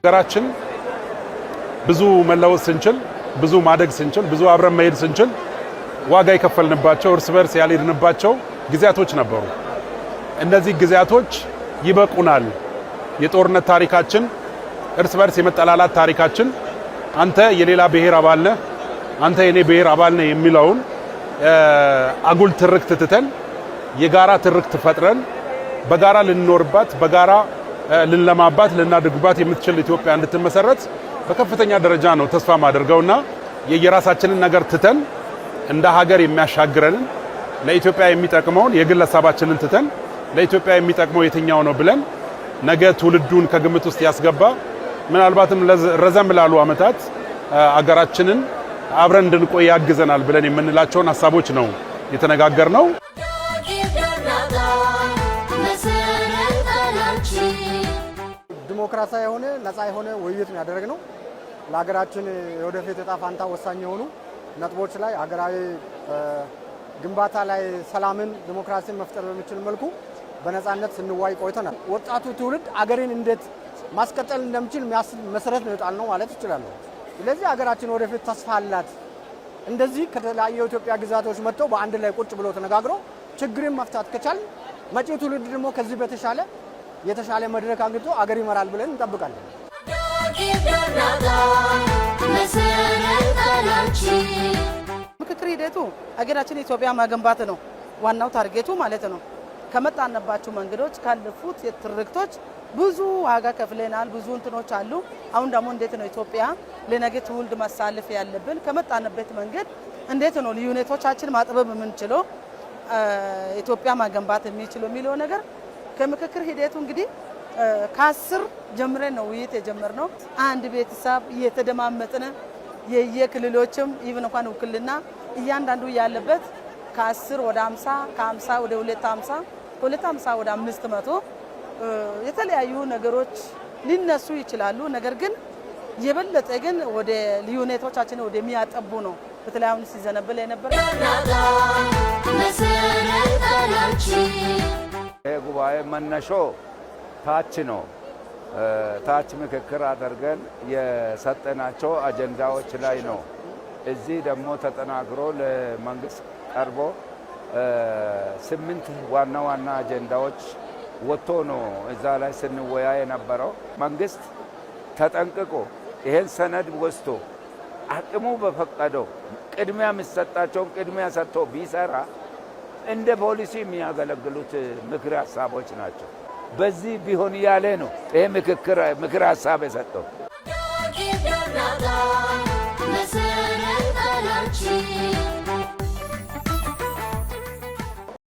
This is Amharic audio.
ሀገራችን ብዙ መለወጥ ስንችል ብዙ ማደግ ስንችል ብዙ አብረን መሄድ ስንችል ዋጋ የከፈልንባቸው እርስ በርስ ያልሄድንባቸው ጊዜያቶች ነበሩ። እነዚህ ጊዜያቶች ይበቁናል። የጦርነት ታሪካችን፣ እርስ በርስ የመጠላላት ታሪካችን፣ አንተ የሌላ ብሔር አባል ነህ፣ አንተ የኔ ብሔር አባል ነህ የሚለውን አጉል ትርክት ትተን የጋራ ትርክት ፈጥረን በጋራ ልንኖርባት በጋራ ልንለማባት ልናድግባት የምትችል ኢትዮጵያ እንድትመሰረት በከፍተኛ ደረጃ ነው ተስፋ ማድረገውና የየራሳችንን ነገር ትተን እንደ ሀገር የሚያሻግረንን ለኢትዮጵያ የሚጠቅመውን የግል ሐሳባችንን ትተን ለኢትዮጵያ የሚጠቅመው የትኛው ነው ብለን ነገ ትውልዱን ከግምት ውስጥ ያስገባ ምናልባትም ረዘም ላሉ ዓመታት አገራችንን አብረን እንድንቆይ ያግዘናል ብለን የምንላቸውን ሐሳቦች ነው የተነጋገርነው። ዲሞክራሲያዊ የሆነ ነፃ የሆነ ውይይት ነው ያደረግነው። ለሀገራችን የወደፊት ዕጣ ፈንታ ወሳኝ የሆኑ ነጥቦች ላይ ሀገራዊ ግንባታ ላይ ሰላምን፣ ዲሞክራሲን መፍጠር በሚችል መልኩ በነፃነት ስንዋይ ቆይተናል። ወጣቱ ትውልድ አገርን እንዴት ማስቀጠል እንደሚችል መሰረት ነው የጣል ነው ማለት ይችላል። ስለዚህ ሀገራችን ወደፊት ተስፋ አላት። እንደዚህ ከተለያዩ የኢትዮጵያ ግዛቶች መጥተው በአንድ ላይ ቁጭ ብለው ተነጋግረው ችግርን መፍታት ከቻል መጪው ትውልድ ደግሞ ከዚህ የተሻለ መድረክ አግኝቶ አገር ይመራል ብለን እንጠብቃለን። ምክክር ሂደቱ ሀገራችን ኢትዮጵያ መገንባት ነው ዋናው ታርጌቱ ማለት ነው። ከመጣንባቸው መንገዶች ካለፉት የትርክቶች ብዙ ዋጋ ከፍለናል። ብዙ እንትኖች አሉ። አሁን ደግሞ እንዴት ነው ኢትዮጵያ ለነገ ትውልድ ማሳለፍ ያለብን? ከመጣንበት መንገድ እንዴት ነው ልዩነቶቻችን ማጥበብ የምንችለው ኢትዮጵያ መገንባት የሚችለው የሚለው ነገር ከምክክር ሂደቱ እንግዲህ ከ10 ጀምረን ነው ውይይት የጀመርነው። አንድ ቤተሰብ እየተደማመጥን የየክልሎችም ኢቭን እንኳን ውክልና እያንዳንዱ ያለበት ከ10 ወደ 50 ከ50 ወደ 250 ከ250 ወደ 500 የተለያዩ ነገሮች ሊነሱ ይችላሉ። ነገር ግን የበለጠ ግን ወደ ልዩነቶቻችን ወደሚያጠቡ ነው በተለያዩ ሲዘነብል የነበረ ጉባኤ መነሾ ታች ነው። ታች ምክክር አድርገን የሰጠናቸው አጀንዳዎች ላይ ነው። እዚህ ደግሞ ተጠናክሮ ለመንግስት ቀርቦ 8 ዋና ዋና አጀንዳዎች ወጥቶ ነው እዛ ላይ ስንወያይ የነበረው። መንግስት ተጠንቅቆ ይሄን ሰነድ ወስዶ አቅሙ በፈቀደው ቅድሚያ የሚሰጣቸውን ቅድሚያ ሰጥቶ ቢሰራ እንደ ፖሊሲ የሚያገለግሉት ምክር ሐሳቦች ናቸው። በዚህ ቢሆን ያለ ነው ይሄ ምክር ሐሳብ የሰጠው።